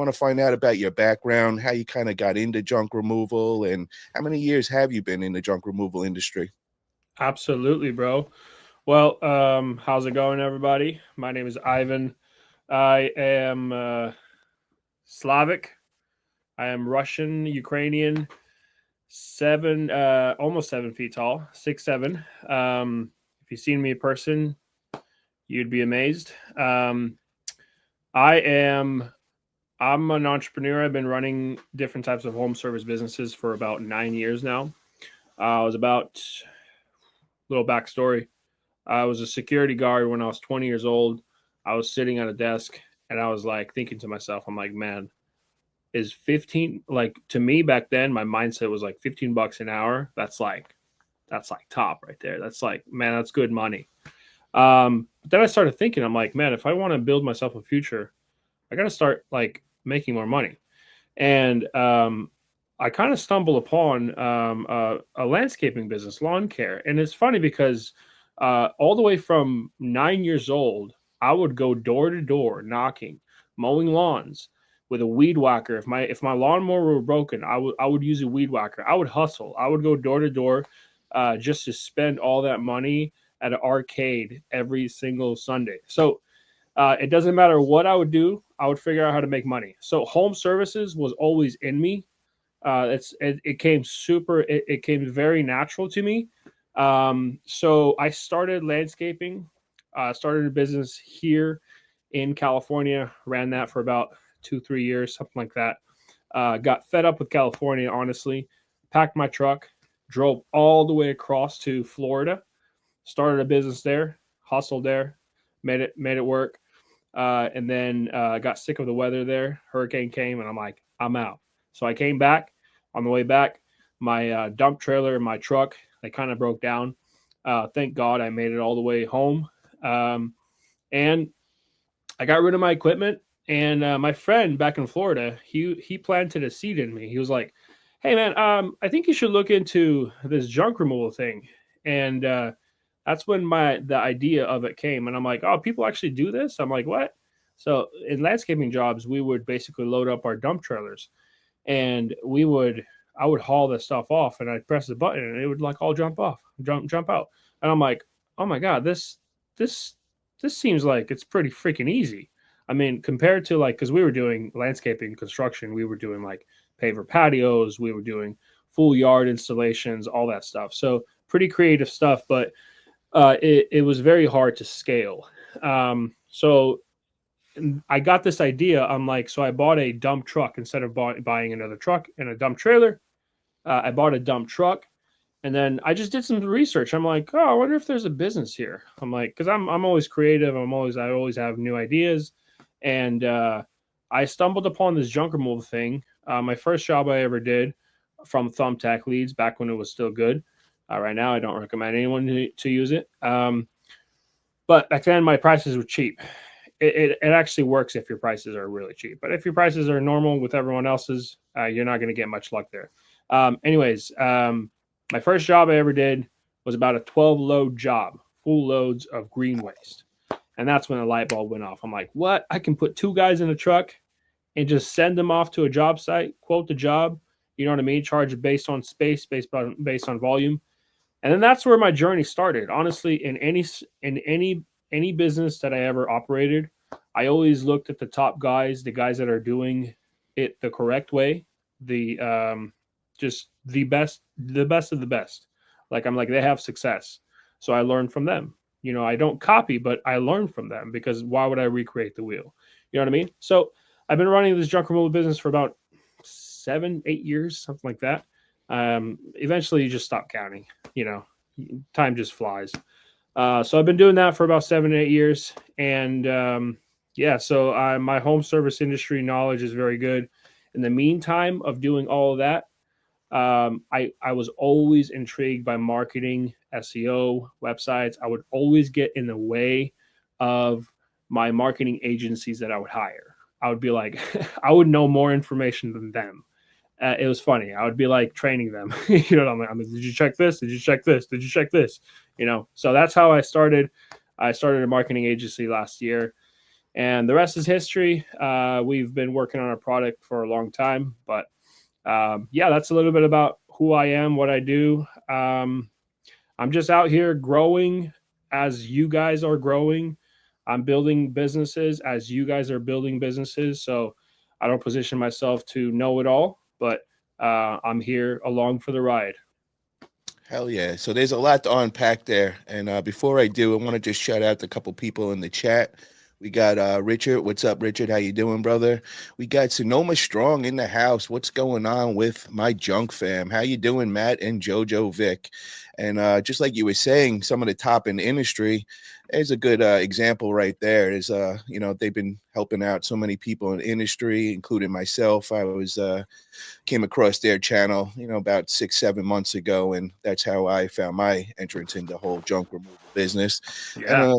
Want to find out about your background, how you kind of got into junk removal, and how many years have you been in the junk removal industry? Absolutely, bro. Well, how's it going, everybody? My name is Ivan. I am Slavic. I am Russian, Ukrainian, almost 7 feet tall, 6'7". If you've seen me in person, you'd be amazed. I am. I'm an entrepreneur. I've been running different types of home service businesses for about 9 years now. I was about little backstory. I was a security guard when I was 20 years old. I was sitting at a desk and I was like thinking to myself, I'm like, man, is 15 like to me back then, my mindset was like $15 an hour. That's like top right there. That's like, man, that's good money. But then I started thinking, I'm like, man, if I want to build myself a future, I got to start like making more money. And I kind of stumbled upon a landscaping business, lawn care. And it's funny because all the way from 9 years old, I would go door to door knocking, mowing lawns with a weed whacker. If my lawnmower were broken, I would use a weed whacker. I would hustle. I would go door to door just to spend all that money at an arcade every single Sunday. So it doesn't matter what I would do, I would figure out how to make money. So home services was always in me. It came it came very natural to me. So I started landscaping. Started a business here in California. Ran that for about 2 3 years, something like that. Got fed up with California, honestly. Packed my truck, drove all the way across to Florida. Started a business there, hustled there, made it work. And then got sick of the weather there. Hurricane came, and I'm like, I'm out. So I came back. On the way back, my dump trailer and my truck, they kind of broke down. Thank God I made it all the way home. And I got rid of my equipment. And my friend back in Florida, he planted a seed in me. He was like, "Hey man, I think you should look into this junk removal thing." And that's when the idea of it came. And I'm like, "Oh, people actually do this?" I'm like, "What?" So in landscaping jobs, we would basically load up our dump trailers, and I would haul the stuff off, and I'd press the button, and it would like all jump out. And I'm like, "Oh my god, this this seems like it's pretty freaking easy." I mean, compared to like, because we were doing landscaping construction, we were doing like paver patios, we were doing full yard installations, all that stuff. So pretty creative stuff, but it was very hard to scale. So I got this idea. I'm like, so I bought a dump truck instead of buying another truck and a dump trailer. I bought a dump truck, and then I just did some research. I'm like, oh, I wonder if there's a business here. I'm like, because I'm always creative. I always have new ideas, and I stumbled upon this junk removal thing. My first job I ever did from Thumbtack Leads back when it was still good. Right now, I don't recommend anyone to use it. But back then, my prices were cheap. It actually works if your prices are really cheap. But if your prices are normal with everyone else's, you're not going to get much luck there. Anyways, my first job I ever did was about a 12 load job, full loads of green waste. And that's when the light bulb went off. I'm like, what? I can put two guys in a truck and just send them off to a job site, quote the job, you know what I mean? Charge based on space, based on volume. And then that's where my journey started. Honestly, in any business that I ever operated, I always looked at the top guys, the guys that are doing it the correct way, the just the best of the best. Like I'm like they have success, so I learn from them. I don't copy, but I learn from them because why would I recreate the wheel? You know what I mean? So I've been running this junk removal business for about 7 8 years, something like that. Eventually, you just stop counting. You know, time just flies. So I've been doing that for about 7 8 years, and yeah, so my home service industry knowledge is very good. In the meantime of doing all of that, I was always intrigued by marketing, SEO, websites. I would always get in the way of my marketing agencies that I would hire. I would be like, I would know more information than them. It was funny. I would be like training them. Did you check this? Did you check this? Did you check this? So that's how I started. I started a marketing agency last year, and the rest is history. We've been working on a product for a long time, but yeah, that's a little bit about who I am, what I do. I'm just out here growing as you guys are growing. I'm building businesses as you guys are building businesses. So I don't position myself to know it all, but I'm here along for the ride. Hell yeah. So there's a lot to unpack there. And before I do, I want to just shout out a couple people in the chat. We got Richard. What's up, Richard? How you doing, brother? We got Sonoma Strong in the house. What's going on with my junk fam? How you doing, Matt and Jojo Vic? And just like you were saying, some of the top in the industry, there's a good example right there. Is they've been helping out so many people in the industry, including myself. I was came across their channel, about 6-7 months ago, and that's how I found my entrance into the whole junk removal business. And Yeah.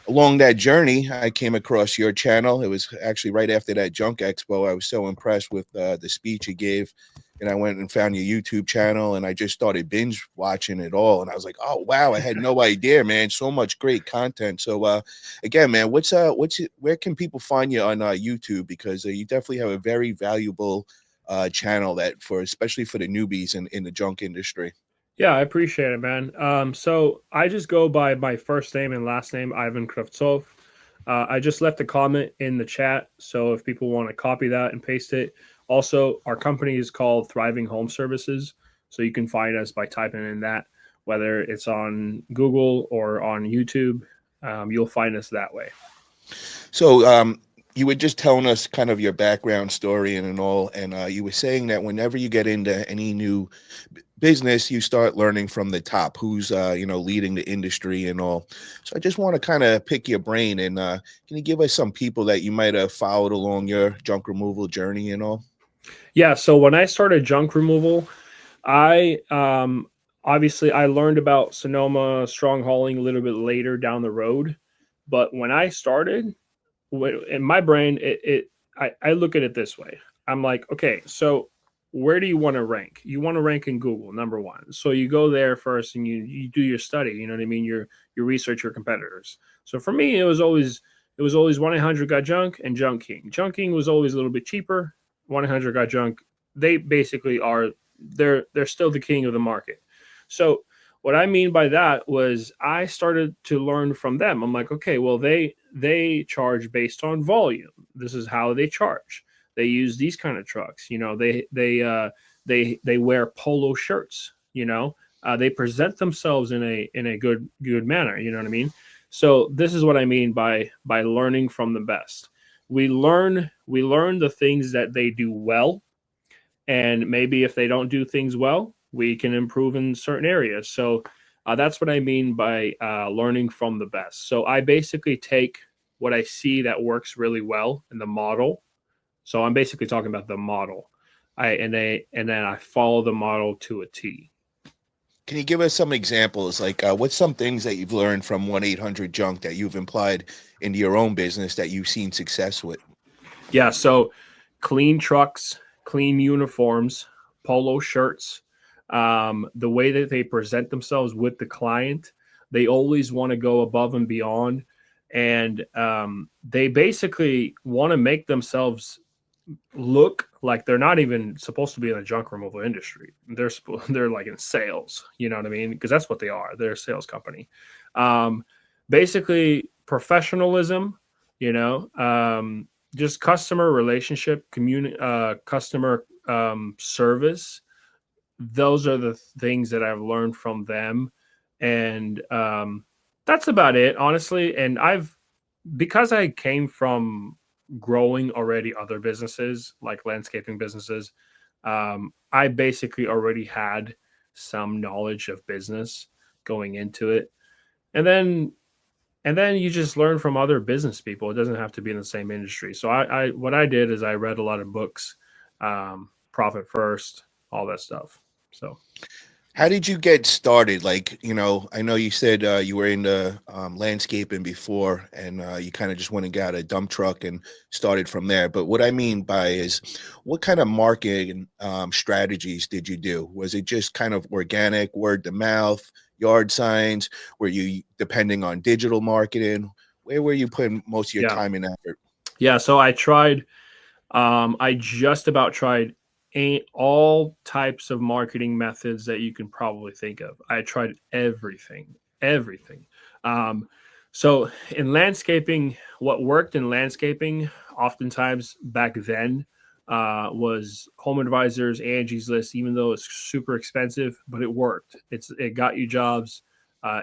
along that journey, I came across your channel. It was actually right after that Junk Expo. I was so impressed with the speech you gave. And I went and found your YouTube channel, and I just started binge watching it all. And I was like, "Oh wow, I had no idea, man! So much great content." So, again, man, where can people find you on YouTube? Because you definitely have a very valuable channel that especially for the newbies in the junk industry. Yeah, I appreciate it, man. So I just go by my first name and last name, Ivan Kravtsov. I just left a comment in the chat, so if people want to copy that and paste it. Also, our company is called Thriving Home Services, so you can find us by typing in that, whether it's on Google or on YouTube. You'll find us that way. So, you were just telling us kind of your background story and all, and you were saying that whenever you get into any new business, you start learning from the top, who's leading the industry and all. So, I just want to kind of pick your brain, and can you give us some people that you might have followed along your junk removal journey and all? Yeah, so when I started junk removal, I obviously I learned about Sonoma strong hauling a little bit later down the road, but when I started, in my brain, I look at it this way. I'm like, okay, so where do you want to rank? You want to rank in Google, number one. So you go there first and you do your study. You know what I mean? You research your competitors. So for me, it was always 1-800 got junk and Junk King. Junk King was always a little bit cheaper. 1-800 got junk. They basically are they're still the king of the market. So what I mean by that was I started to learn from them. I'm like, okay, well they charge based on volume. This is how they charge. They use these kind of trucks. They wear polo shirts. They present themselves in a good manner. You know what I mean? So this is what I mean by learning from the best. We learn the things that they do well, and maybe if they don't do things well, we can improve in certain areas. So that's what I mean by learning from the best. So I basically take what I see that works really well in the model. So I'm basically talking about the model. And then I follow the model to a T. Can you give us some examples? Like, what's some things that you've learned from 1-800 Junk that you've applied into your own business that you've seen success with? Yeah. So clean trucks, clean uniforms, polo shirts, the way that they present themselves with the client, they always want to go above and beyond. And they basically want to make themselves look like they're not even supposed to be in the junk removal industry. They're like in sales, you know what I mean? Because that's what they are. They're a sales company. Um, Basically, professionalism, just customer relationship, customer service. Those are the things that I've learned from them, and that's about it, honestly. And because I came from growing already other businesses like landscaping businesses, I basically already had some knowledge of business going into it, and then you just learn from other business people. It doesn't have to be in the same industry. So I what I did is I read a lot of books, Profit First, all that stuff. So How did you get started? Like, I know you said you were into landscaping before, and you kind of just went and got a dump truck and started from there. But what I mean by is, what kind of marketing strategies did you do? Was it just kind of organic, word to mouth, yard signs? Were you depending on digital marketing? Where were you putting most of your Yeah. time and effort? Yeah. So I tried, I just about tried all types of marketing methods that you can probably think of. I tried everything, everything. Um, so in landscaping, what worked in landscaping oftentimes back then was Home Advisors, Angie's List, even though it's super expensive, but it worked. It got you jobs,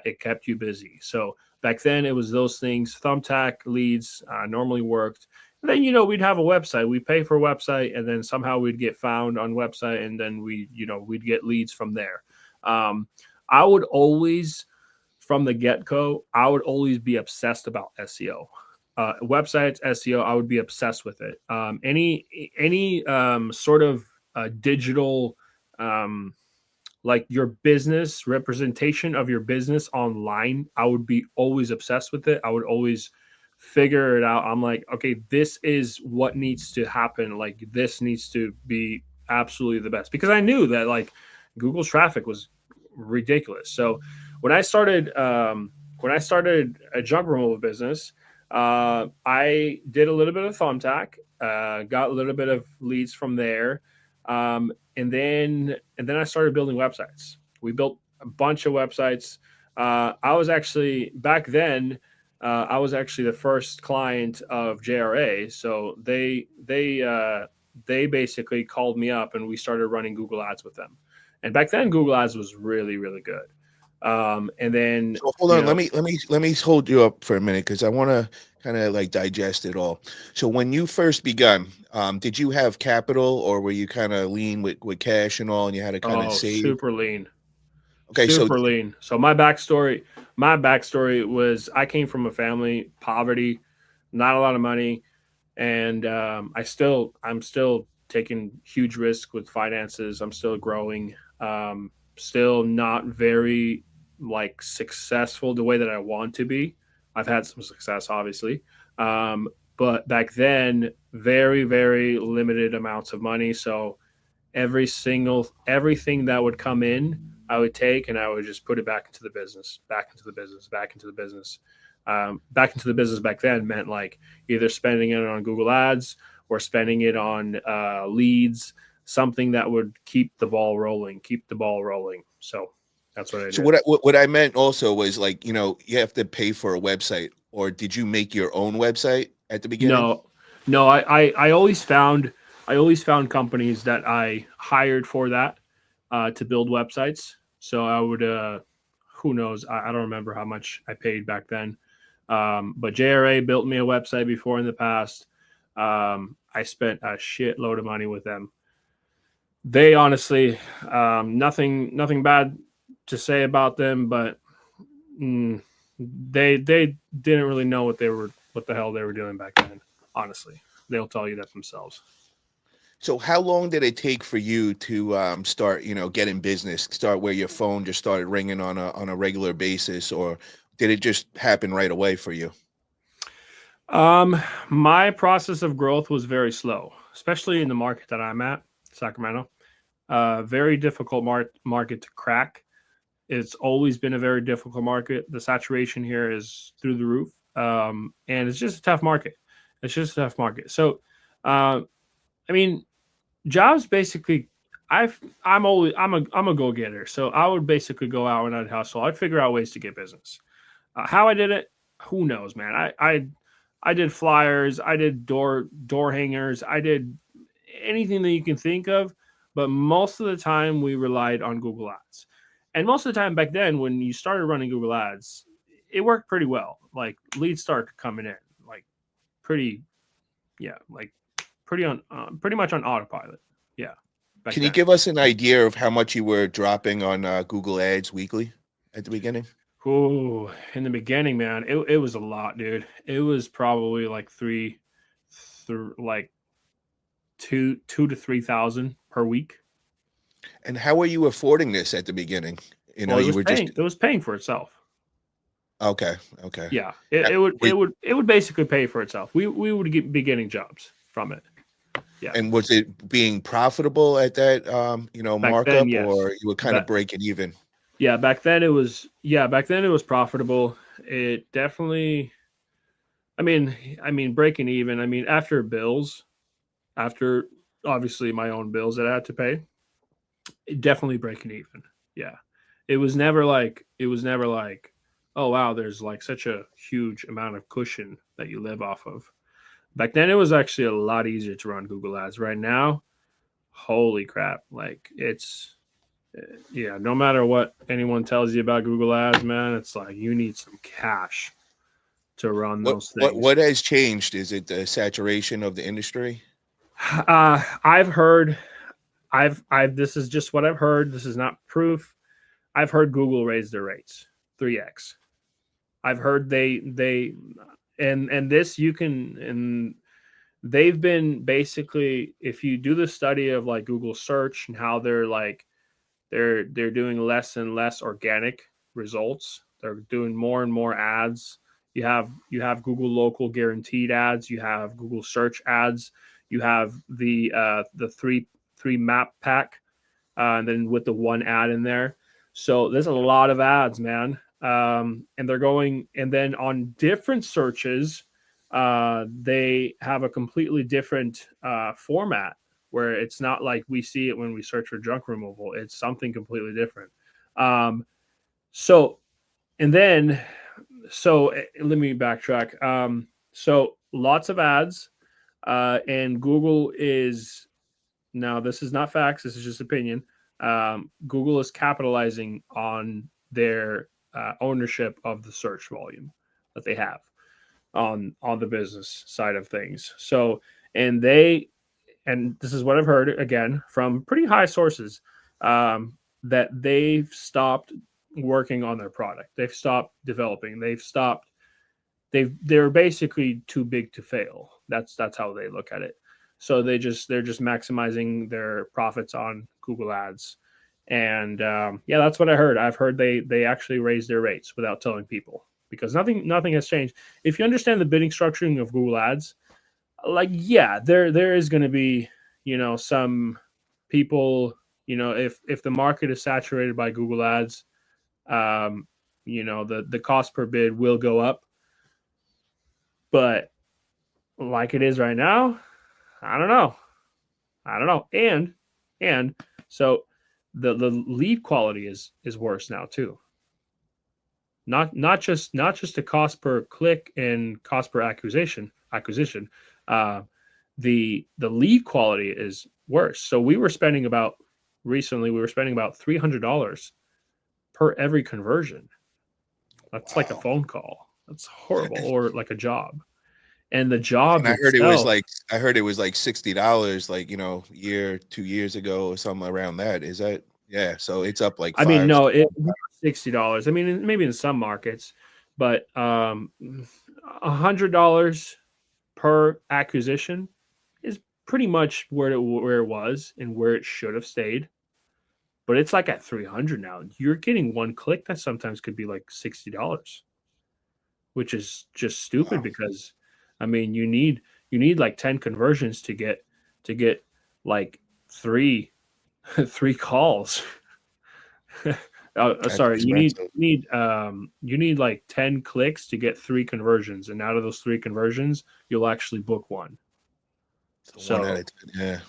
it kept you busy. So back then it was those things. Thumbtack leads normally worked. And then we'd have a website. We pay for a website, and then somehow we'd get found on website, and then we'd get leads from there. Um, I would always, from the get go, I would always be obsessed about SEO. Websites, SEO, I would be obsessed with it. Any sort of digital, um, like your business representation of your business online, I would be always obsessed with it. I would always figure it out. I'm like, okay, this is what needs to happen. Like this needs to be absolutely the best, because I knew that like Google's traffic was ridiculous. So when I started a junk removal business, I did a little bit of Thumbtack, got a little bit of leads from there. And then I started building websites. We built a bunch of websites. I was actually back then. I was actually the first client of JRA, so they basically called me up and we started running Google Ads with them. And back then, Google Ads was really really good. And then So hold on, let me hold you up for a minute because I want to kind of like digest it all. So when you first begun, did you have capital or were you kind of lean with cash and all, and you had to kind of oh, save? super lean. Okay, so Super lean. So my backstory was I came from a family poverty, not a lot of money, and I'm still taking huge risks with finances. I'm still growing. Still not very like successful the way that I want to be. I've had some success, obviously, um, but back then, very very limited amounts of money. So everything that would come in, I would take and I would just put it back into the business, back into the business, back into the business. Back into the business back then meant like either spending it on Google Ads or spending it on leads, something that would keep the ball rolling, keep the ball rolling. So that's what I so did. what I meant also was like, you have to pay for a website, or did you make your own website at the beginning? No, no, I always found companies that I hired for that to build websites. So I would, who knows? I don't remember how much I paid back then. But JRA built me a website before in the past. I spent a shitload of money with them. They honestly, nothing bad to say about them, but mm, they didn't really know what the hell they were doing back then. Honestly, they'll tell you that themselves. So how long did it take for you to start, getting business, start where your phone just started ringing on a regular basis, or did it just happen right away for you? My process of growth was very slow, especially in the market that I'm at, Sacramento. Very difficult market to crack. It's always been a very difficult market. The saturation here is through the roof, and it's just a tough market. It's just a tough market. So, uh, I mean, jobs basically. I'm a go getter. So I would basically go out and I'd hustle. I'd figure out ways to get business. How I did it, who knows, man. I did flyers, I did door hangers, I did anything that you can think of, but most of the time we relied on Google Ads. And most of the time back then, when you started running Google Ads, it worked pretty well. Like leads started coming in, like pretty, yeah, like pretty much on autopilot. Yeah, back Can you then. give us an idea of how much you were dropping on Google Ads weekly at the beginning? Oh, in the beginning, man, it was a lot, dude. It was probably like like two to 3,000 per week. And how were you affording this at the beginning? Well, it You was were just paying. It was paying for itself. okay, okay. Yeah, it, Uh, it would were- it would it would basically pay for itself. We would be getting jobs from it. Yeah, And was it being profitable at that back then, markup, yes. or you were kind of But breaking even? yeah, back then it was profitable. It definitely. breaking even. I mean, after bills, after obviously my own bills that I had to pay, definitely breaking even. Yeah, it was never like, oh wow, there's like such a huge amount of cushion that you live off of. Back then, it was actually a lot easier to run Google Ads. Right now, holy crap! Like yeah, no matter what anyone tells you about Google Ads, man, it's like you need some cash to run What those what things. what has changed? Is it the saturation of the industry? I've heard, I've, this is just what I've heard. This is not proof. I've heard Google raise their rates 3x. I've heard and this you can, and they've been basically, if you do the study of like Google search and how they're like, they're doing less and less organic results. They're doing more and more ads. You have Google local guaranteed ads. You have Google search ads. You have the three map pack, and then with the one ad in there. So there's a lot of ads, man. And they're going, and then on different searches, they have a completely different format where it's not like we see it when we search for junk removal. It's something completely different. Um, so, and then, let me backtrack. So lots of ads, and Google is, now this is not facts. This is just opinion. Google is capitalizing on their ownership of the search volume that they have on the business side of things. So, and they, and this is what I've heard again from pretty high sources, that they've stopped working on their product. They've stopped developing. They're basically too big to fail. That's how they look at it. So they're just maximizing their profits on Google Ads, and yeah, that's what I heard. I've heard they actually raised their rates without telling people because nothing has changed. If you understand the bidding structuring of Google Ads, like yeah, there is going to be, some people, if the market is saturated by Google Ads, um, the cost per bid will go up, but like it is right now, I don't know. I don't know. And so the lead quality is worse now too. Not just the cost per click and cost per acquisition. Uh, the lead quality is worse. So we were spending about $300 per every conversion. That's like a Wow. phone call. That's horrible, or like a job. And the And jobs itself, I heard it was like $60, like, year 2 years ago or something around that. Is that, yeah? So it's up like I mean, five. no, it's $60. I mean, maybe in some markets, but $100 per acquisition is pretty much where it was and where it should have stayed. But it's like at 300 now. You're getting one click that sometimes could be like $60, which is just stupid Wow. because, I mean, you need like 10 conversions to get like three three calls. That's Sorry, expensive. you need like 10 clicks to get three conversions, and out of those three conversions, you'll actually book one. So one out So of 10. Yeah.